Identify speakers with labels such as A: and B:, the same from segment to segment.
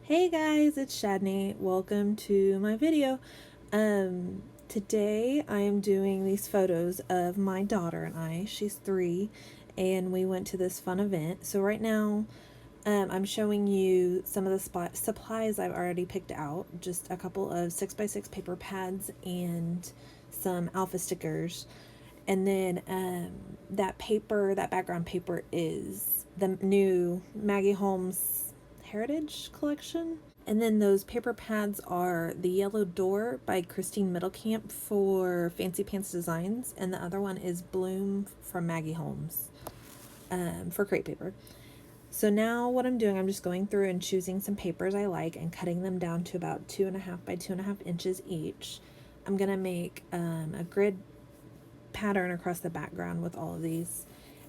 A: Hey guys, it's Shadney. Welcome to my video. Today I am doing these photos of my daughter and I. She's 3 and we went to this fun event. So right now I'm showing you some of the supplies I've already picked out. Just a couple of 6x6 paper pads and some alpha stickers. And then that background paper is the new Maggie Holmes Heritage Collection. And then those paper pads are The Yellow Door by Christine Middlecamp for Fancy Pants Designs. And the other one is Bloom from Maggie Holmes for crepe paper. So now what I'm doing, I'm just going through and choosing some papers I like and cutting them down to about 2.5 by 2.5 inches each. I'm going to make a grid pattern across the background with all of these.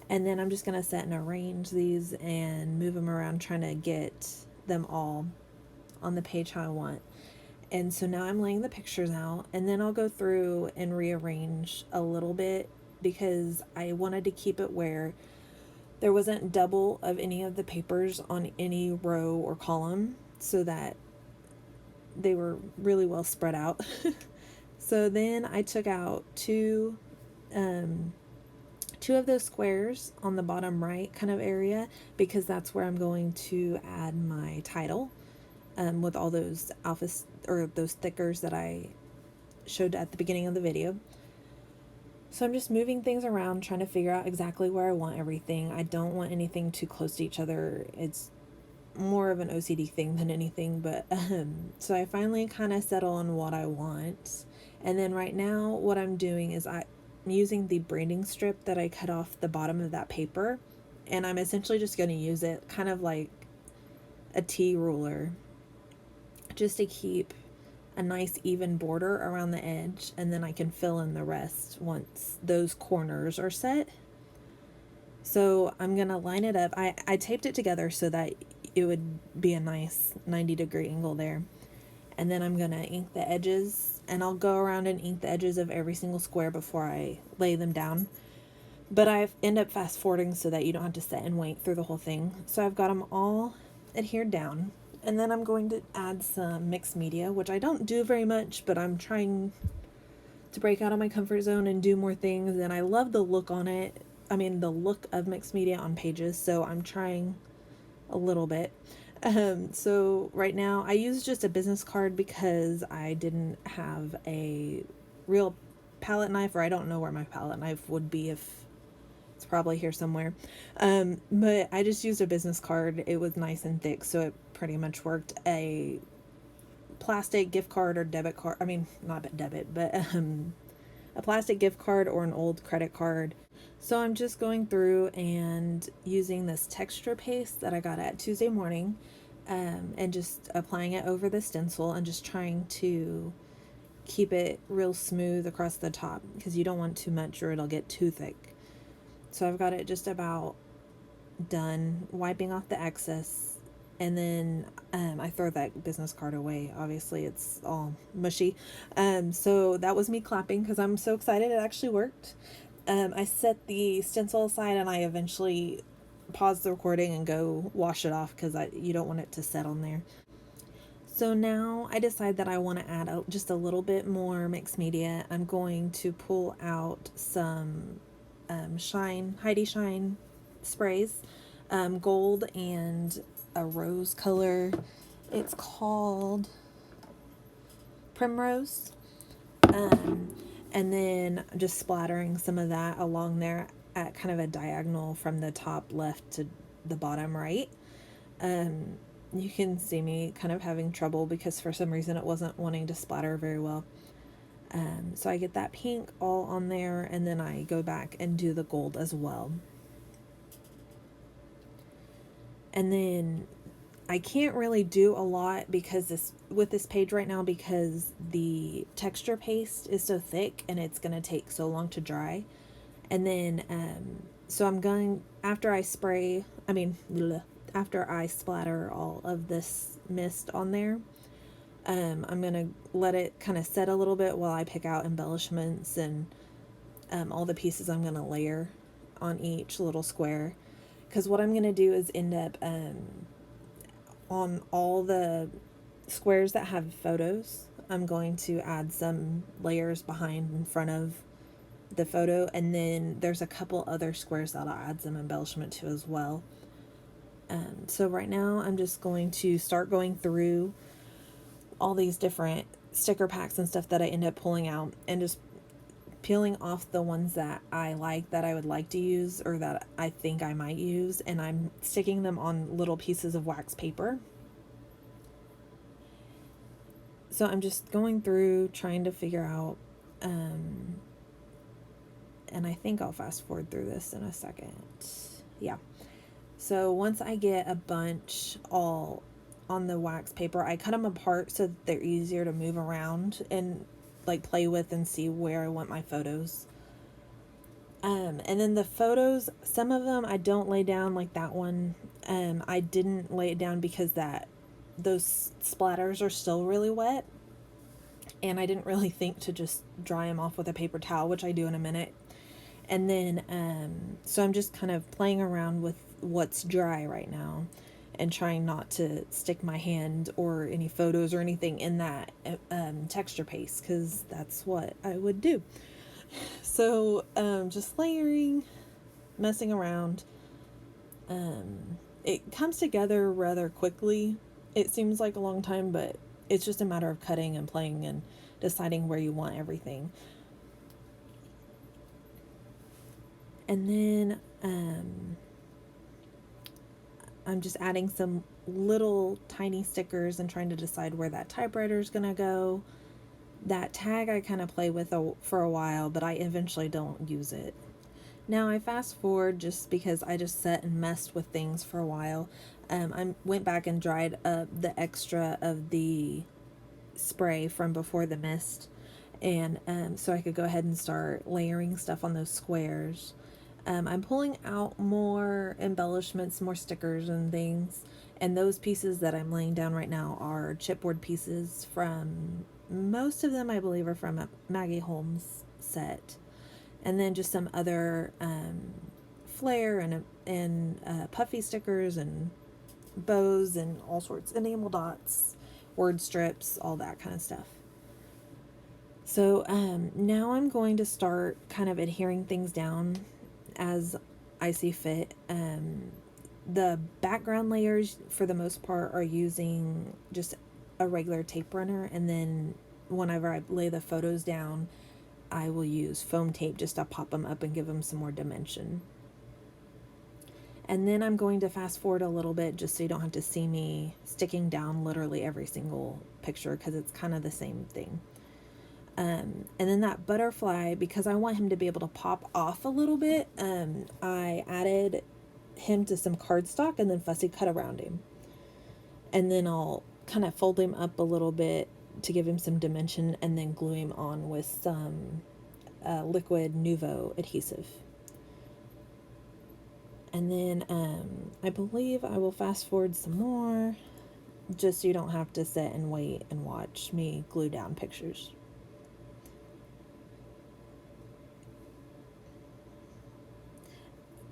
A: And then I'm just going to set and arrange these and move them around, trying to get them all on the page how I want. And so now I'm laying the pictures out, and then I'll go through and rearrange a little bit because I wanted to keep it where there wasn't double of any of the papers on any row or column, so that they were really well spread out. So then I took out two of those squares on the bottom right kind of area, because that's where I'm going to add my title with all those those stickers that I showed at the beginning of the video. So I'm just moving things around, trying to figure out exactly where I want everything. I don't want anything too close to each other. It's more of an OCD thing than anything, but so I finally kind of settle on what I want. And then right now what I'm doing is I'm using the branding strip that I cut off the bottom of that paper, and I'm essentially just going to use it kind of like a T ruler, just to keep a nice even border around the edge, and then I can fill in the rest once those corners are set. So I'm going to line it up. I taped it together so that it would be a nice 90-degree angle there. And then I'm going to ink the edges, and I'll go around and ink the edges of every single square before I lay them down. But I end up fast forwarding so that you don't have to sit and wait through the whole thing. So I've got them all adhered down. And then I'm going to add some mixed media, which I don't do very much, but I'm trying to break out of my comfort zone and do more things. And I love the look on it. I mean, the look of mixed media on pages. So I'm trying a little bit. So right now I use just a business card because I didn't have a real palette knife, or I don't know where my palette knife would be. If it's probably here somewhere. But I just used a business card. It was nice and thick, so it pretty much worked. A plastic gift card or debit card, I mean, not debit, but a plastic gift card or an old credit card. So I'm just going through and using this texture paste that I got at Tuesday Morning, and just applying it over the stencil and just trying to keep it real smooth across the top, because you don't want too much or it'll get too thick. So I've got it just about done, wiping off the excess, and then I throw that business card away. Obviously it's all mushy. So that was me clapping because I'm so excited it actually worked. I set the stencil aside, and I eventually pause the recording and go wash it off because you don't want it to set on there. So now I decide that I want to add just a little bit more mixed media. I'm going to pull out some Heidi Shine sprays, gold and a rose color. It's called Primrose. And then just splattering some of that along there at kind of a diagonal from the top left to the bottom right. You can see me kind of having trouble because for some reason it wasn't wanting to splatter very well. So I get that pink all on there, and then I go back and do the gold as well. And then I can't really do a lot because with this page right now, because the texture paste is so thick and it's going to take so long to dry. And then so I'm going, after I splatter all of this mist on there, I'm going to let it kind of set a little bit while I pick out embellishments and all the pieces I'm going to layer on each little square. Because what I'm going to do is end up on all the squares that have photos, I'm going to add some layers behind in front of the photo, and then there's a couple other squares that I'll add some embellishment to as well. So right now I'm just going to start going through all these different sticker packs and stuff that I end up pulling out, and just peeling off the ones that I like, that I would like to use, or that I think I might use, and I'm sticking them on little pieces of wax paper. So I'm just going through trying to figure out, and I think I'll fast forward through this in a second. Yeah. So once I get a bunch all on the wax paper, I cut them apart so that they're easier to move around and like play with and see where I want my photos. And then the photos, some of them I don't lay down, like that one. I didn't lay it down because those splatters are still really wet, and I didn't really think to just dry them off with a paper towel, which I do in a minute. And then, so I'm just kind of playing around with what's dry right now and trying not to stick my hand or any photos or anything in that texture paste, because that's what I would do. So just layering, messing around. It comes together rather quickly. It seems like a long time, but it's just a matter of cutting and playing and deciding where you want everything. And then I'm just adding some little tiny stickers and trying to decide where that typewriter is going to go. That tag I kind of play with for a while, but I eventually don't use it. Now I fast forward just because I just sat and messed with things for a while. I went back and dried up the extra of the spray from before the mist, and so I could go ahead and start layering stuff on those squares. I'm pulling out more embellishments, more stickers and things, and those pieces that I'm laying down right now are chipboard pieces from, most of them I believe are from a Maggie Holmes set, and then just some other flare and puffy stickers and bows and all sorts, enamel dots, word strips, all that kind of stuff. So now I'm going to start kind of adhering things down as I see fit. The background layers, for the most part, are using just a regular tape runner, and then whenever I lay the photos down, I will use foam tape just to pop them up and give them some more dimension. And then I'm going to fast forward a little bit just so you don't have to see me sticking down literally every single picture, because it's kind of the same thing. And then that butterfly, because I want him to be able to pop off a little bit, I added him to some cardstock and then fussy cut around him. And then I'll kind of fold him up a little bit to give him some dimension, and then glue him on with some liquid Nouveau adhesive. And then I believe I will fast forward some more, just so you don't have to sit and wait and watch me glue down pictures.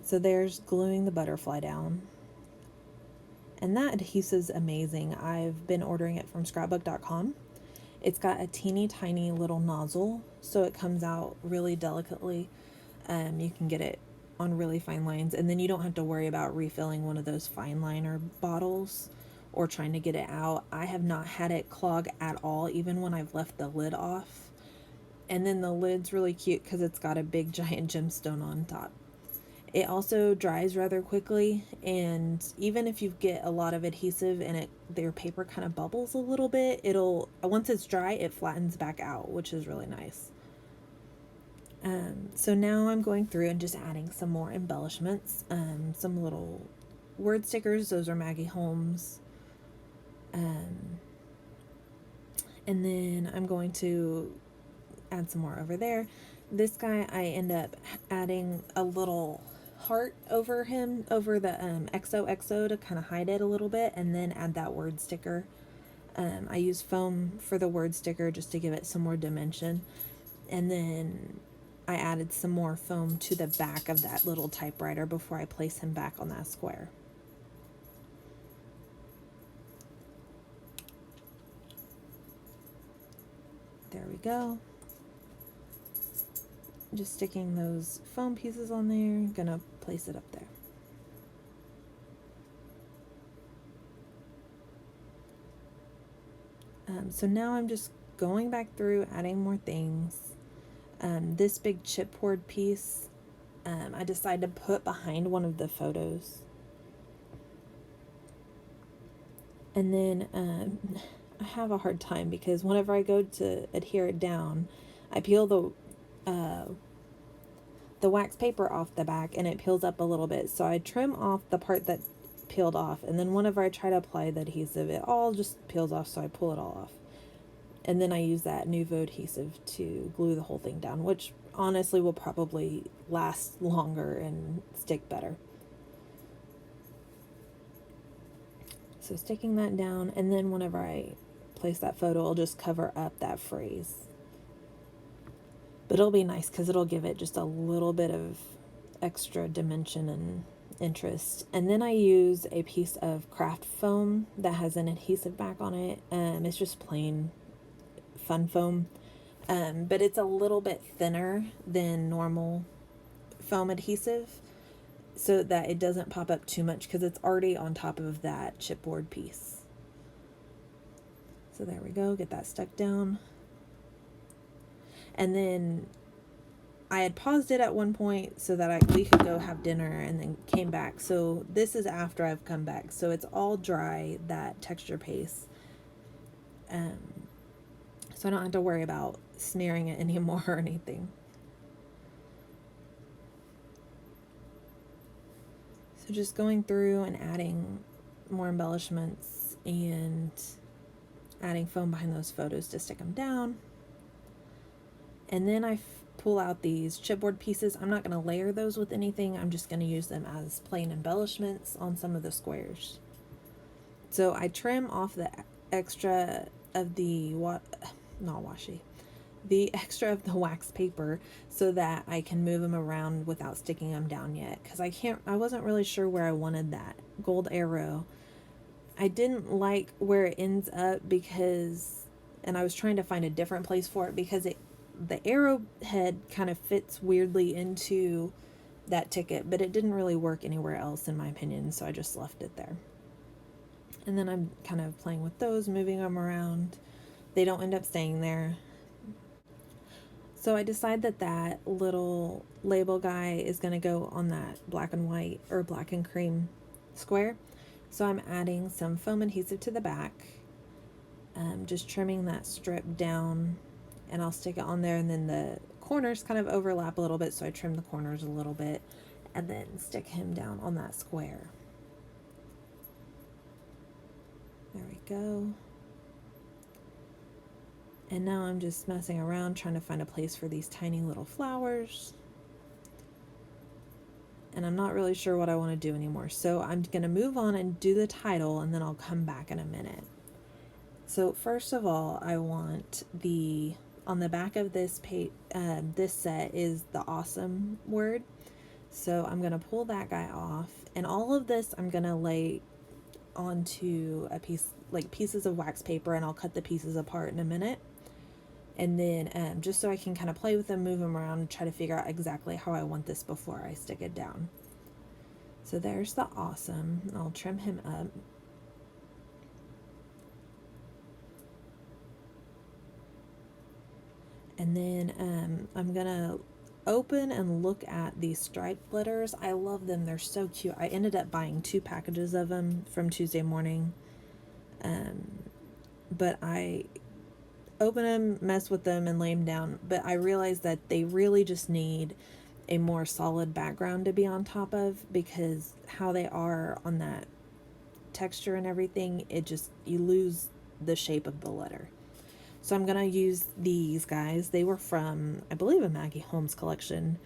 A: So there's gluing the butterfly down. And that adhesive's amazing. I've been ordering it from scrapbook.com. It's got a teeny tiny little nozzle, so it comes out really delicately. You can get it on really fine lines, and then you don't have to worry about refilling one of those fine liner bottles or trying to get it out. I have not had it clog at all, even when I've left the lid off. And then the lid's really cute because it's got a big giant gemstone on top. It also dries rather quickly, and even if you get a lot of adhesive and their paper kind of bubbles a little bit, once it's dry, it flattens back out, which is really nice. So now I'm going through and just adding some more embellishments, some little word stickers. Those are Maggie Holmes. And then I'm going to add some more over there. This guy, I end up adding a little heart over him, over the XOXO, to kind of hide it a little bit, and then add that word sticker. I use foam for the word sticker just to give it some more dimension, and then I added some more foam to the back of that little typewriter before I place him back on that square. There we go. Just sticking those foam pieces on there. Gonna place it up there. So now I'm just going back through, adding more things. This big chipboard piece, I decided to put behind one of the photos. And then I have a hard time because whenever I go to adhere it down, I peel the wax paper off the back and it peels up a little bit. So I trim off the part that peeled off, and then whenever I try to apply the adhesive, it all just peels off, so I pull it all off. And then I use that Nuvo adhesive to glue the whole thing down, which honestly will probably last longer and stick better. So sticking that down, and then whenever I place that photo, I'll just cover up that phrase. But it'll be nice because it'll give it just a little bit of extra dimension and interest. And then I use a piece of craft foam that has an adhesive back on it. It's just plain fun foam, but it's a little bit thinner than normal foam adhesive, so that it doesn't pop up too much because it's already on top of that chipboard piece. So there we go, get that stuck down. And then I had paused it at one point so that we could go have dinner, and then came back. So this is after I've come back, so it's all dry, that texture paste. So I don't have to worry about smearing it anymore or anything. So just going through and adding more embellishments and adding foam behind those photos to stick them down. And then I pull out these chipboard pieces. I'm not going to layer those with anything. I'm just going to use them as plain embellishments on some of the squares. So I trim off the extra of the extra of the wax paper so that I can move them around without sticking them down yet, because I wasn't really sure where I wanted that gold arrow. I didn't like where it ends up and I was trying to find a different place for it because the arrowhead kind of fits weirdly into that ticket, but it didn't really work anywhere else in my opinion, so I just left it there. And then I'm kind of playing with those, moving them around. They don't end up staying there. So I decide that little label guy is going to go on that black and white or black and cream square. So I'm adding some foam adhesive to the back, just trimming that strip down, and I'll stick it on there, and then the corners kind of overlap a little bit, so I trim the corners a little bit and then stick him down on that square. There we go. And now I'm just messing around trying to find a place for these tiny little flowers. And I'm not really sure what I want to do anymore. So I'm going to move on and do the title, and then I'll come back in a minute. So first of all, I want on the back of this this set is the awesome word. So I'm going to pull that guy off, and all of this I'm going to lay onto pieces of wax paper, and I'll cut the pieces apart in a minute. And then just so I can kind of play with them, move them around, and try to figure out exactly how I want this before I stick it down. So there's the awesome. I'll trim him up. And then I'm going to open and look at these striped glitters. I love them. They're so cute. I ended up buying 2 packages of them from Tuesday morning. But I open them, mess with them, and lay them down. But I realized that they really just need a more solid background to be on top of, because how they are on that texture and everything, you lose the shape of the letter. So I'm going to use these guys. They were from, I believe, a Maggie Holmes collection,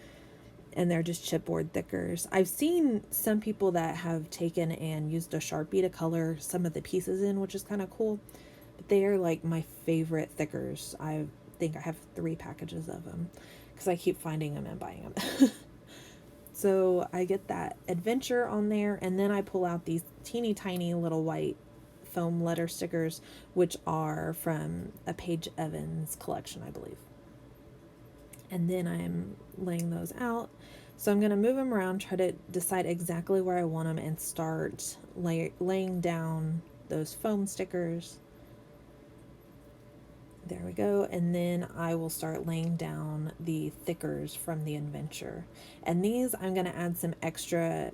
A: and they're just chipboard thickers. I've seen some people that have taken and used a Sharpie to color some of the pieces in, which is kind of cool. But they are like my favorite thickers. I think I have 3 packages of them because I keep finding them and buying them. So I get that adventure on there, and then I pull out these teeny tiny little white foam letter stickers, which are from a Paige Evans collection, I believe. And then I'm laying those out. So I'm going to move them around, try to decide exactly where I want them, and start laying down those foam stickers. There we go. And then I will start laying down the thickers from the adventure. And these I'm going to add some extra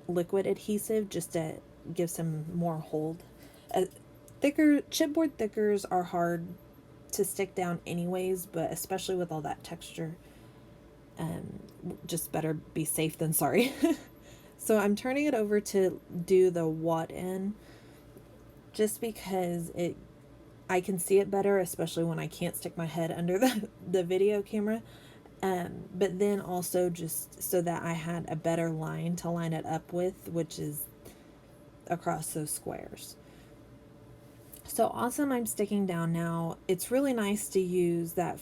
A: liquid adhesive just to give some more hold. Chipboard thickers are hard to stick down anyways, but especially with all that texture, just better be safe than sorry. So I'm turning it over to do the wad in, just because I can see it better, especially when I can't stick my head under the video camera. But then also just so that I had a better line to line it up with, which is across those squares. So awesome, I'm sticking down now. It's really nice to use that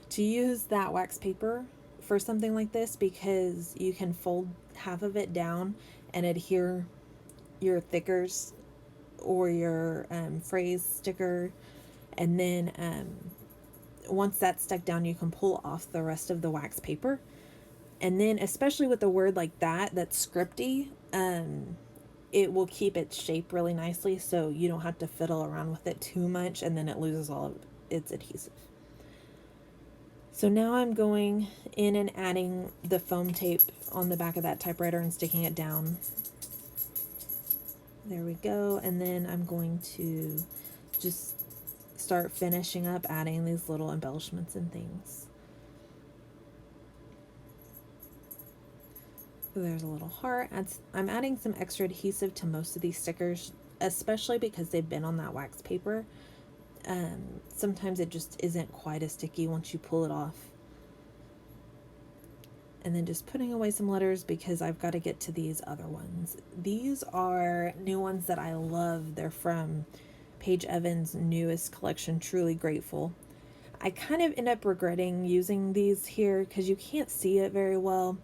A: to use that wax paper for something like this, because you can fold half of it down and adhere your thickers or your phrase sticker, and then once that's stuck down, you can pull off the rest of the wax paper. And then especially with a word like that's scripty, it will keep its shape really nicely, so you don't have to fiddle around with it too much and then it loses all of its adhesive. So now I'm going in and adding the foam tape on the back of that typewriter and sticking it down. There we go. And then I'm going to just start finishing up adding these little embellishments and things. There's a little heart. I'm adding some extra adhesive to most of these stickers, especially because they've been on that wax paper. Sometimes it just isn't quite as sticky once you pull it off. And then just putting away some letters because I've got to get to these other ones. These are new ones that I love. They're from Paige Evans' newest collection, Truly Grateful. I kind of end up regretting using these here because you can't see it very well.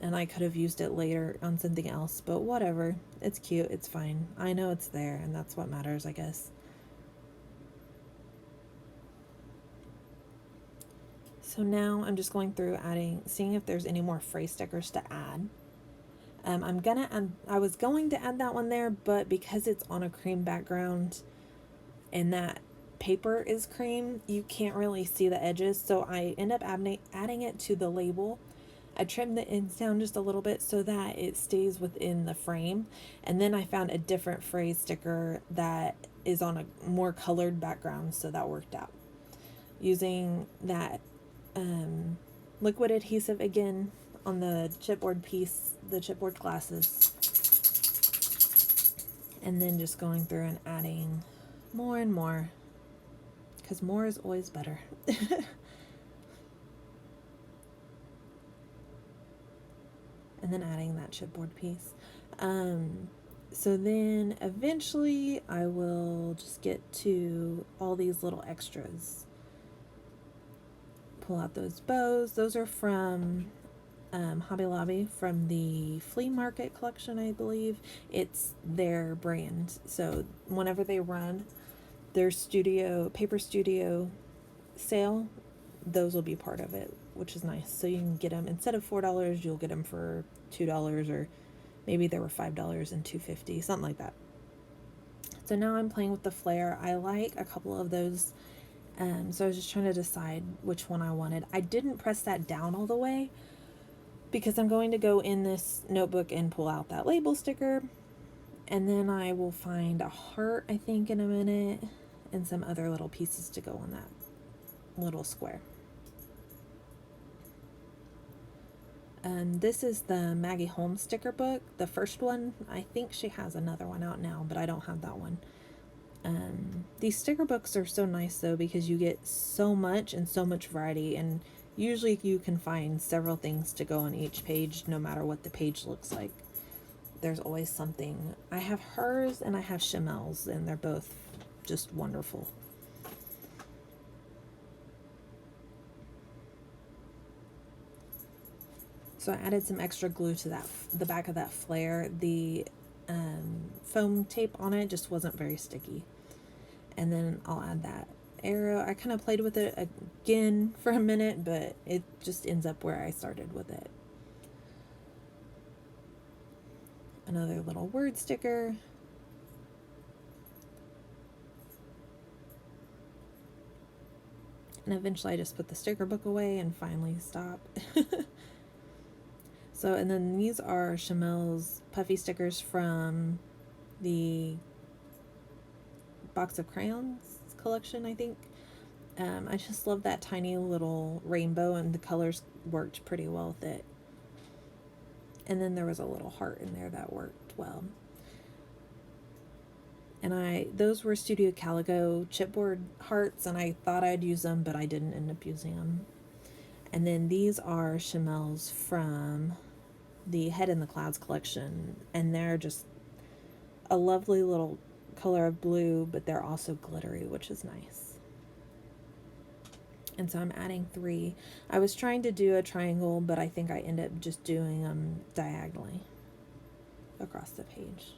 A: And I could have used it later on something else, but whatever. It's cute. It's fine. I know it's there, and that's what matters, I guess. So now I'm just going through seeing if there's any more phrase stickers to add. I was going to add that one there, but because it's on a cream background and that paper is cream, you can't really see the edges. So I end up adding it to the label. I trimmed the ends down just a little bit so that it stays within the frame. And then I found a different phrase sticker that is on a more colored background, so that worked out. Using that liquid adhesive again on the chipboard piece, the chipboard glasses. And then just going through and adding more and more, because more is always better. And then adding that chipboard piece. So then eventually I will just get to all these little extras. Pull out those bows. Those are from Hobby Lobby, from the flea market collection, I believe. It's their brand. So whenever they run their paper studio sale, those will be part of it, which is nice. So you can get them, instead of $4, you'll get them for $2, or maybe they were $5 and $2.50, something like that. So now I'm playing with the flare. I like a couple of those, so I was just trying to decide which one I wanted. I didn't press that down all the way because I'm going to go in this notebook and pull out that label sticker, and then I will find a heart, I think, in a minute, and some other little pieces to go on that little square. This is the Maggie Holmes sticker book, the first one. I think she has another one out now, but I don't have that one. These sticker books are so nice though, because you get so much and so much variety, and usually you can find several things to go on each page, no matter what the page looks like. There's always something. I have hers and I have Chamel's, and they're both just wonderful. So I added some extra glue to the back of that flare. The foam tape on it, just wasn't very sticky. And then I'll add that arrow. I kind of played with it again for a minute, but it just ends up where I started with it. Another little word sticker. And eventually I just put the sticker book away and finally stop. So, and then these are Chamel's puffy stickers from the Box of Crayons collection, I think. I just love that tiny little rainbow, and the colors worked pretty well with it. And then there was a little heart in there that worked well. And those were Studio Calico chipboard hearts, and I thought I'd use them, but I didn't end up using them. And then these are Chamel's from the Head in the Clouds collection, and they're just a lovely little color of blue, but they're also glittery, which is nice. And so I'm adding 3. I was trying to do a triangle, but I think I end up just doing them diagonally across the page.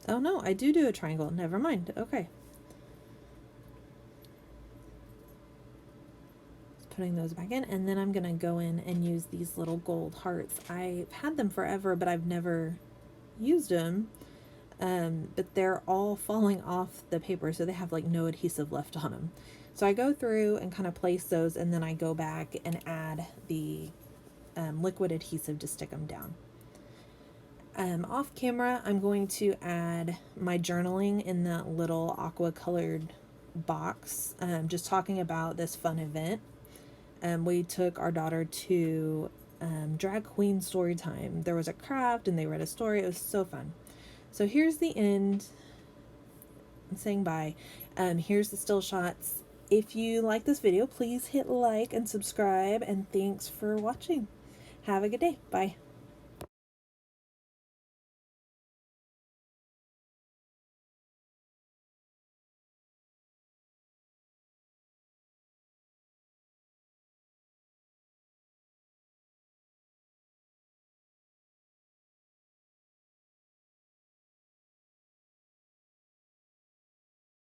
A: Oh no, I do a triangle. Never mind. Okay. Putting those back in, and then I'm gonna go in and use these little gold hearts. I've had them forever, but I've never used them. But they're all falling off the paper, so they have like no adhesive left on them. So I go through and kind of place those, and then I go back and add the liquid adhesive to stick them down. Off camera, I'm going to add my journaling in that little aqua colored box, just talking about this fun event. We took our daughter to drag queen story time. There was a craft and they read a story. It was so fun. So here's the end. I'm saying bye. Here's the still shots. If you like this video, please hit like and subscribe, and thanks for watching. Have a good day. Bye.